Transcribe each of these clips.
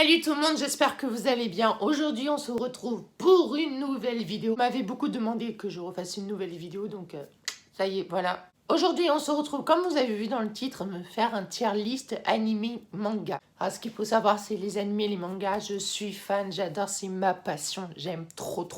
Salut tout le monde, j'espère que vous allez bien. Aujourd'hui, on se retrouve pour une nouvelle vidéo. Vous m'avez beaucoup demandé que je refasse une nouvelle vidéo, donc ça y est, voilà. Aujourd'hui, on se retrouve, comme vous avez vu dans le titre, me faire un tier list animé manga. Alors, ce qu'il faut savoir, c'est les animés, les mangas, je suis fan, j'adore, c'est ma passion. J'aime trop.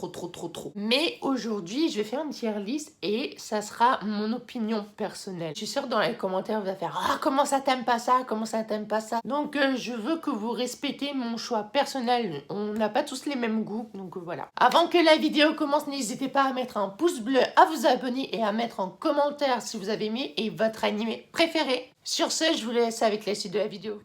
Mais aujourd'hui, je vais faire une tier list et ça sera mon opinion personnelle. Je suis sûre dans les commentaires, vous allez faire « Ah, comment ça t'aimes pas ça? Comment ça t'aimes pas ça ?» Donc, je veux que vous respectez mon choix personnel. On n'a pas tous les mêmes goûts, donc voilà. Avant que la vidéo commence, n'hésitez pas à mettre un pouce bleu, à vous abonner et à mettre en commentaire si vous avez aimé et votre animé préféré. Sur ce, je vous laisse avec la suite de la vidéo.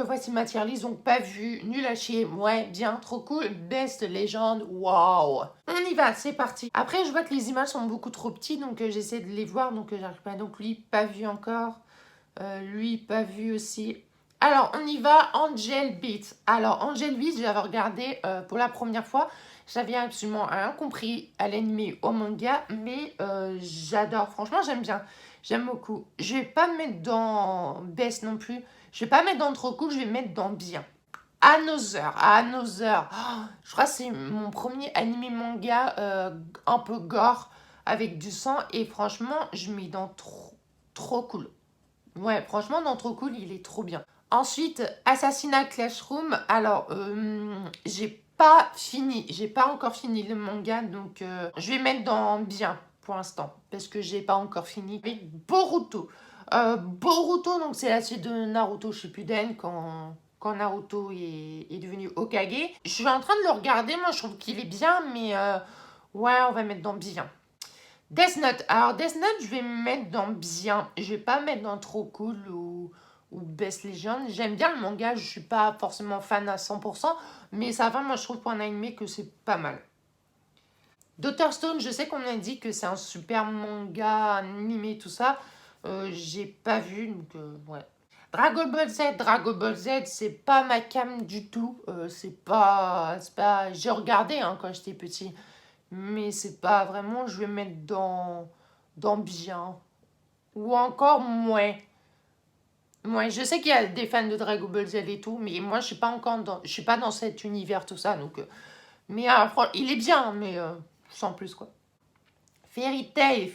Voici ma tier list, donc pas vu, nul à chier, ouais, bien, trop cool, best, légende, waouh. On y va, c'est parti. Après, je vois que les images sont beaucoup trop petites, donc j'essaie de les voir, donc j'arrive pas. Donc lui, pas vu encore, lui, pas vu aussi. Alors, on y va, Angel Beats. Alors, Angel Beats, j'avais regardé pour la première fois. J'avais absolument rien compris à l'anime, au manga, mais j'adore, franchement, j'aime bien. J'aime beaucoup. Je vais pas me mettre dans best non plus. Je vais pas mettre dans trop cool, je vais mettre dans bien. Another. Oh, je crois que c'est mon premier anime manga un peu gore avec du sang. Et franchement, je mets dans trop cool. Ouais, franchement, dans trop cool, il est trop bien. Ensuite, Assassinat Classroom. Alors, j'ai pas encore fini le manga, donc je vais mettre dans bien pour l'instant, parce que j'ai pas encore fini. Avec Boruto. Boruto, donc c'est la suite de Naruto Shippuden quand Naruto est devenu Hokage. Je suis en train de le regarder, moi je trouve qu'il est bien, mais ouais, on va mettre dans bien. Death Note. Alors Death Note, je vais me mettre dans bien. Je vais pas mettre dans trop cool ou Best Legend. J'aime bien le manga, je suis pas forcément fan à 100%, mais ça va, moi je trouve pour un anime que c'est pas mal. Dr. Stone, je sais qu'on a dit que c'est un super manga animé, tout ça. J'ai pas vu, donc ouais. Dragon Ball Z, c'est pas ma cam du tout. C'est pas... J'ai regardé hein, quand j'étais petit, mais c'est pas vraiment... Je vais mettre dans bien. Ou encore moins. Moi, je sais qu'il y a des fans de Dragon Ball Z et tout, mais moi, je suis pas encore je suis pas dans cet univers, tout ça, donc... mais il est bien, mais sans plus, quoi. Fairy Tail,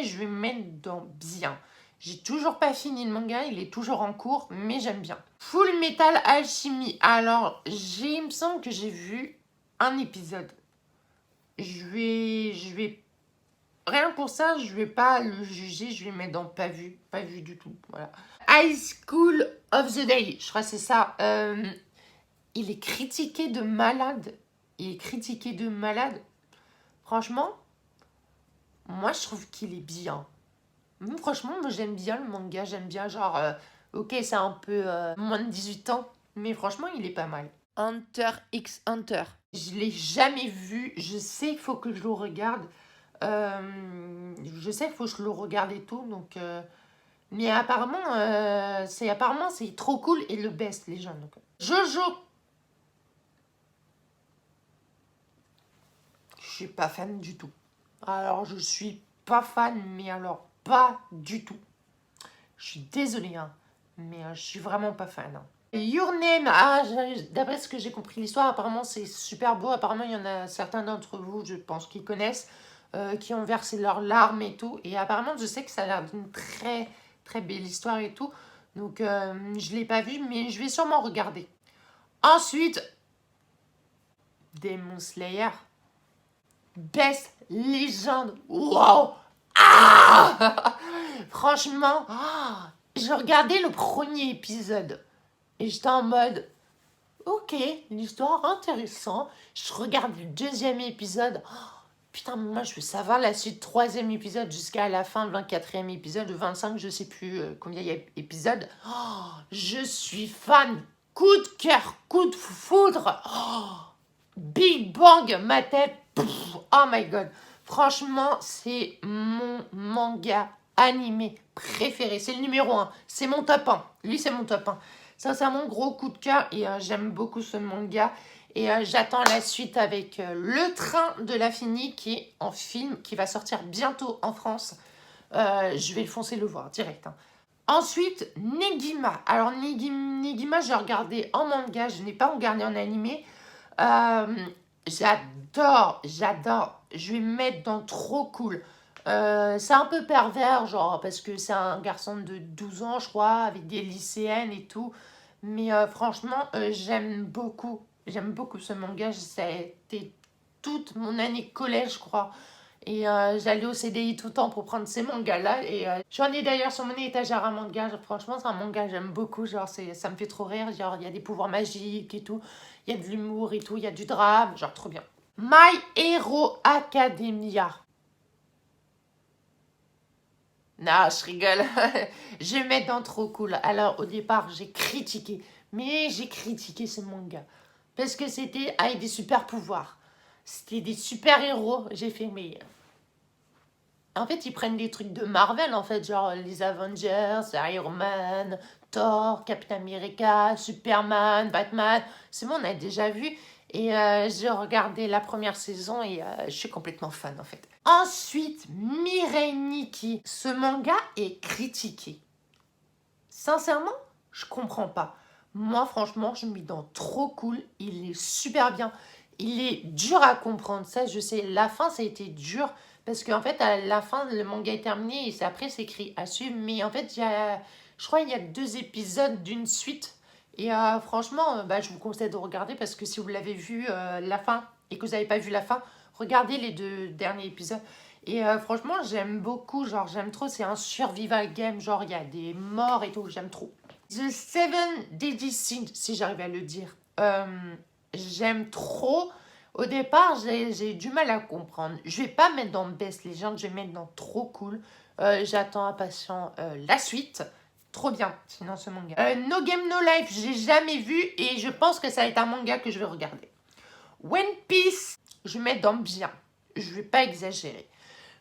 je vais me mettre dans bien. J'ai toujours pas fini le manga, il est toujours en cours, mais j'aime bien. Full Metal Alchemy. Alors, il me semble que j'ai vu un épisode. Je vais... Rien pour ça, je vais pas le juger, je vais mettre dans pas vu du tout, voilà. High School of the Day, je crois que c'est ça. Il est critiqué de malade. Franchement, moi je trouve qu'il est bien. Franchement, moi j'aime bien le manga, j'aime bien genre... ok, c'est un peu moins de 18 ans, mais franchement, il est pas mal. Hunter x Hunter. Je l'ai jamais vu, je sais qu'il faut que je le regarde. Je sais qu'il faut que je le regarde et tout, donc... mais apparemment, c'est trop cool et le best, les gens. Donc. Jojo. Je suis pas fan du tout. Alors, je suis pas fan, mais alors pas du tout. Je suis désolée, hein, mais je suis vraiment pas fan. Hein. Your Name, d'après ce que j'ai compris l'histoire, apparemment c'est super beau. Apparemment, il y en a certains d'entre vous, je pense, qui connaissent, qui ont versé leurs larmes et tout. Et apparemment, je sais que ça a l'air d'une très belle histoire et tout. Donc, je l'ai pas vu, mais je vais sûrement regarder. Ensuite, Demon Slayer. Best Legend. Wow. Ah franchement, j'ai regardé le premier épisode. Et j'étais en mode, ok, l'histoire intéressante. Je regarde le deuxième épisode. Putain, moi je veux savoir la suite, troisième épisode jusqu'à la fin, 24e épisode, 25, je sais plus combien il y a d'épisodes. Je suis fan. Coup de cœur, coup de foudre. Big Bang, ma tête. Oh my god. Franchement, c'est mon manga animé préféré. C'est le numéro 1. C'est mon top 1. Lui, c'est mon top 1. Ça, c'est mon gros coup de cœur et j'aime beaucoup ce manga. Et j'attends la suite avec Le Train de l'Infini qui est en film, qui va sortir bientôt en France. Je vais foncer le voir direct. Hein. Ensuite, Negima. Alors, Negima, j'ai regardé en manga, je n'ai pas regardé en animé. Euh, j'adore. Je vais me mettre dans trop cool. C'est un peu pervers, genre, parce que c'est un garçon de 12 ans, je crois, avec des lycéennes et tout. Mais franchement, j'aime beaucoup. J'aime beaucoup ce manga. Ça a été toute mon année collège, je crois. Et j'allais au CDI tout le temps pour prendre ces mangas-là. Et j'en ai d'ailleurs sur mon étagère un manga. Franchement, c'est un manga que j'aime beaucoup. Genre, ça me fait trop rire. Genre, il y a des pouvoirs magiques et tout. Il y a de l'humour et tout. Il y a du drame. Genre, trop bien. My Hero Academia. Non, je rigole. Je vais mettre dans trop cool. Alors, au départ, j'ai critiqué. Mais j'ai critiqué ce manga. Parce que c'était avec des super pouvoirs. C'était des super héros. J'ai fait, mais en fait, ils prennent des trucs de Marvel, en fait, genre les Avengers, Iron Man, Thor, Captain America, Superman, Batman. C'est bon, on a déjà vu. Et j'ai regardé la première saison et je suis complètement fan, en fait. Ensuite, Mirai Nikki. Ce manga est critiqué. Sincèrement, je comprends pas. Moi, franchement, je me mets dans trop cool. Il est super bien. Il est dur à comprendre. Ça, je sais. La fin, ça a été dur. Parce qu'en fait, à la fin, le manga est terminé. Et après, c'est écrit à suivre. Mais en fait, je crois qu'il y a 2 épisodes d'une suite. Et franchement, je vous conseille de regarder. Parce que si vous l'avez vu la fin et que vous n'avez pas vu la fin, regardez les 2 derniers épisodes. Et franchement, j'aime beaucoup, genre j'aime trop, c'est un survival game, genre il y a des morts et tout, j'aime trop. The Seven Deadly Sins, si j'arrive à le dire. J'aime trop. Au départ, j'ai du mal à comprendre. Je vais pas mettre dans Best Legend, je vais mettre dans Trop Cool. J'attends impatient la suite. Trop bien, sinon ce manga. No Game No Life, j'ai jamais vu et je pense que ça va être un manga que je vais regarder. One Piece, je vais mettre dans bien. Je vais pas exagérer.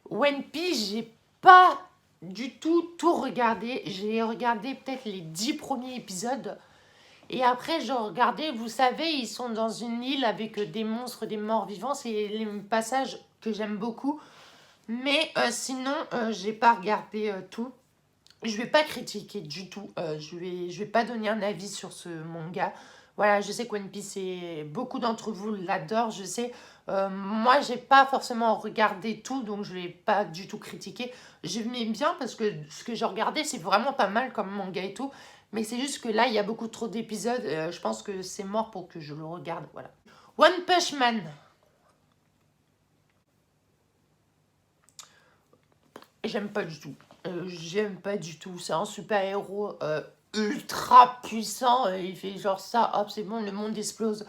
One Piece, j'ai pas du tout regardé. J'ai regardé peut-être les 10 premiers épisodes. Et après, j'ai regardé, vous savez, ils sont dans une île avec des monstres, des morts vivants. C'est les passages que j'aime beaucoup. Mais sinon, j'ai pas regardé tout. Je vais pas critiquer du tout. Je vais pas donner un avis sur ce manga. Voilà, je sais qu'One Piece, beaucoup d'entre vous l'adorent, je sais. Moi, j'ai pas forcément regardé tout, donc je vais pas du tout critiquer. J'aimais bien parce que ce que j'ai regardé, c'est vraiment pas mal comme manga et tout. Mais c'est juste que là, il y a beaucoup trop d'épisodes. Je pense que c'est mort pour que je le regarde. Voilà. One Punch Man. J'aime pas du tout. J'aime pas du tout. C'est un super-héros ultra puissant. Il fait genre ça, hop, c'est bon, le monde explose.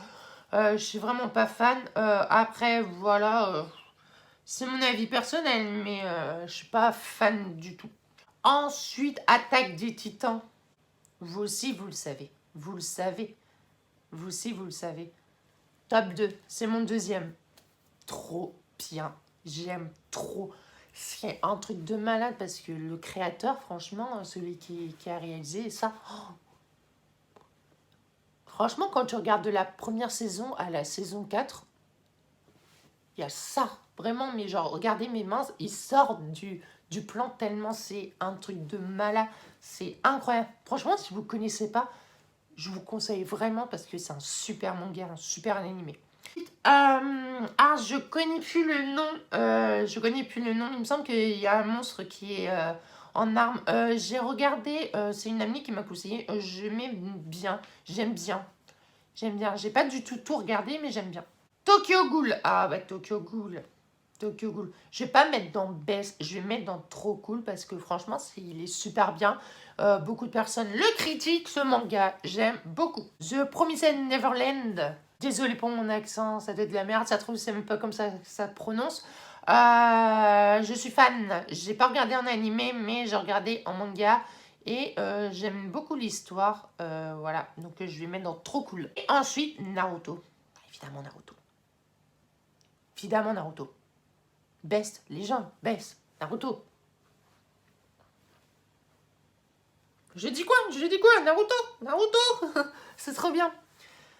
Je suis vraiment pas fan. Après, voilà, c'est mon avis personnel, mais je suis pas fan du tout. Ensuite, Attaque des Titans. Vous aussi, vous le savez. Vous le savez. Vous aussi, vous le savez. Top 2, c'est mon deuxième. Trop bien. J'aime trop. C'est un truc de malade parce que le créateur, franchement, celui qui a réalisé ça, franchement, quand tu regardes de la première saison à la saison 4, il y a ça. Vraiment, mais genre, regardez mes mains, ils sortent du plan tellement c'est un truc de malade. C'est incroyable. Franchement, si vous ne connaissez pas, je vous conseille vraiment parce que c'est un super manga, un super animé. Je connais plus le nom. Je connais plus le nom. Il me semble qu'il y a un monstre qui est en armes. J'ai regardé. C'est une amie qui m'a conseillé. J'aimais bien. J'aime bien. J'aime bien. J'ai pas du tout regardé, mais j'aime bien. Tokyo Ghoul. Ah bah Tokyo Ghoul. Tokyo Ghoul. Je vais pas mettre dans Best. Je vais mettre dans Trop Cool parce que franchement, il est super bien. Beaucoup de personnes le critiquent, ce manga. J'aime beaucoup. The Promised Neverland. Désolée pour mon accent, ça doit être de la merde. Ça trouve, c'est même pas comme ça que ça se prononce. Je suis fan. J'ai pas regardé en animé, mais j'ai regardé en manga. Et j'aime beaucoup l'histoire. Voilà, donc je vais mettre dans Trop Cool. Et ensuite, Naruto. Évidemment, Naruto. Évidemment, Naruto. best légende, best Naruto. Je dis quoi? Naruto, Naruto. C'est trop bien.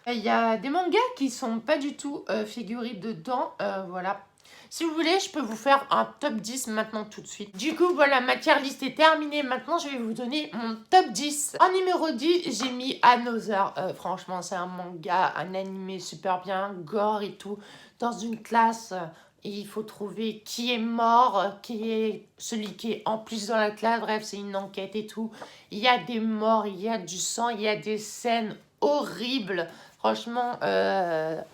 Il y a des mangas qui sont pas du tout figurés dedans, voilà. Si vous voulez, je peux vous faire un top 10 maintenant tout de suite. Du coup, voilà, ma tier list est terminée. Maintenant, je vais vous donner mon top 10. En numéro 10, j'ai mis Another. Franchement, c'est un manga, un animé super bien, gore et tout. Dans une classe, et il faut trouver qui est mort, qui est celui qui est en plus dans la classe. Bref, c'est une enquête et tout. Il y a des morts, il y a du sang, il y a des scènes horribles. Franchement,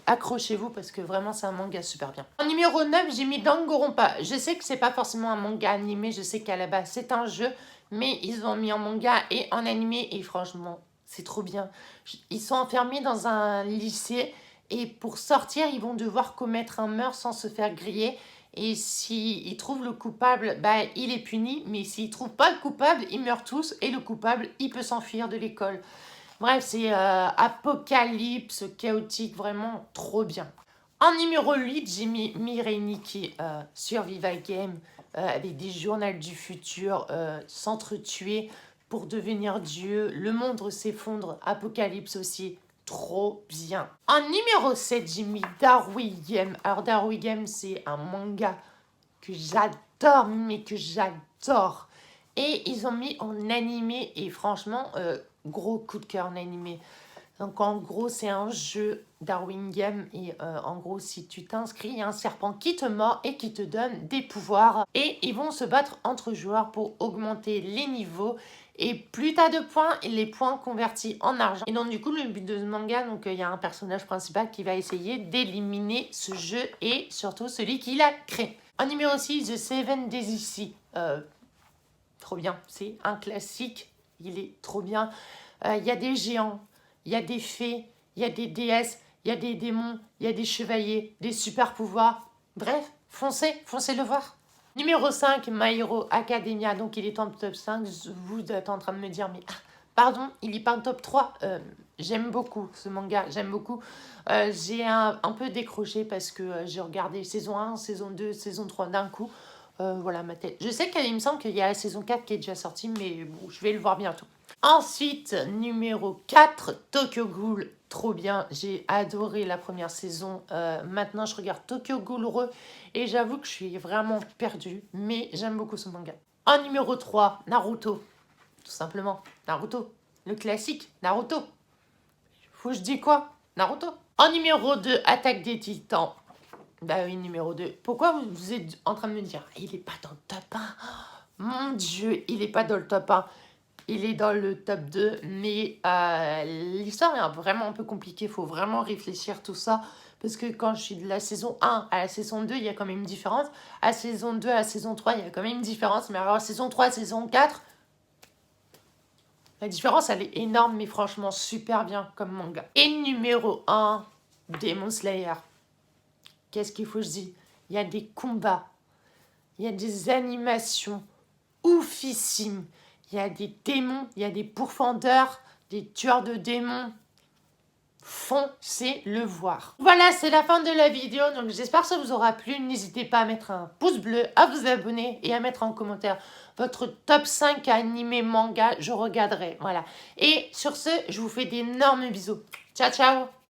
accrochez-vous parce que vraiment, c'est un manga super bien. En numéro 9, j'ai mis Danganronpa. Je sais que c'est pas forcément un manga animé, je sais qu'à la base, c'est un jeu, mais ils ont mis en manga et en animé et franchement, c'est trop bien. Ils sont enfermés dans un lycée et pour sortir, ils vont devoir commettre un meurtre sans se faire griller. Et s'ils trouvent le coupable, bah, il est puni, mais s'ils ne trouvent pas le coupable, ils meurent tous et le coupable, il peut s'enfuir de l'école. Bref, c'est apocalypse, chaotique, vraiment trop bien. En numéro 8, j'ai mis Mirai Nikki, Survival Game, avec des journaux du futur, s'entretuer pour devenir Dieu. Le monde s'effondre, apocalypse aussi, trop bien. En numéro 7, j'ai mis Darui Game. Alors Darui Game, c'est un manga que j'adore, mais que j'adore. Et ils ont mis en animé et franchement, gros coup de cœur en animé. Donc en gros, c'est un jeu Darwin Game et en gros, si tu t'inscris, il y a un serpent qui te mord et qui te donne des pouvoirs. Et ils vont se battre entre joueurs pour augmenter les niveaux. Et plus tu as de points, les points convertis en argent. Et donc du coup, le but de ce manga, donc il y a un personnage principal qui va essayer d'éliminer ce jeu et surtout celui qui l'a créé. En numéro 6, The Seven Days Ici. Trop bien, c'est un classique, il est trop bien. Il y a des géants, il y a des fées, il y a des déesses, il y a des démons, il y a des chevaliers, des super pouvoirs. Bref, foncez le voir. Numéro 5, My Hero Academia, donc il est en top 5. Vous êtes en train de me dire, mais pardon, il n'est pas en top 3. J'aime beaucoup ce manga, j'aime beaucoup. J'ai un peu décroché parce que j'ai regardé saison 1, saison 2, saison 3 d'un coup. Voilà ma tête. Je sais qu'il me semble qu'il y a la saison 4 qui est déjà sortie, mais bon, je vais le voir bientôt. Ensuite, numéro 4, Tokyo Ghoul. Trop bien, j'ai adoré la première saison. Maintenant, je regarde Tokyo Ghoul Re et j'avoue que je suis vraiment perdue, mais j'aime beaucoup ce manga. En numéro 3, Naruto. Tout simplement, Naruto. Le classique, Naruto. Faut que je dise quoi? Naruto. En numéro 2, Attaque des Titans. Bah oui, numéro 2. Pourquoi vous êtes en train de me dire il n'est pas dans le top 1? Mon Dieu, il n'est pas dans le top 1. Il est dans le top 2. Mais l'histoire est vraiment un peu compliquée. Il faut vraiment réfléchir tout ça. Parce que quand je suis de la saison 1 à la saison 2, il y a quand même une différence. À la saison 2 à la saison 3, il y a quand même une différence. Mais alors, saison 3 à saison 4, la différence, elle est énorme. Mais franchement, super bien comme manga. Et numéro 1, Demon Slayer. Qu'est-ce qu'il faut que je dise? Il y a des combats, il y a des animations oufissimes, il y a des démons, il y a des pourfendeurs, des tueurs de démons. Foncez le voir. Voilà, c'est la fin de la vidéo, donc j'espère que ça vous aura plu. N'hésitez pas à mettre un pouce bleu, à vous abonner et à mettre en commentaire votre top 5 animé manga, je regarderai. Voilà. Et sur ce, je vous fais d'énormes bisous. Ciao, ciao!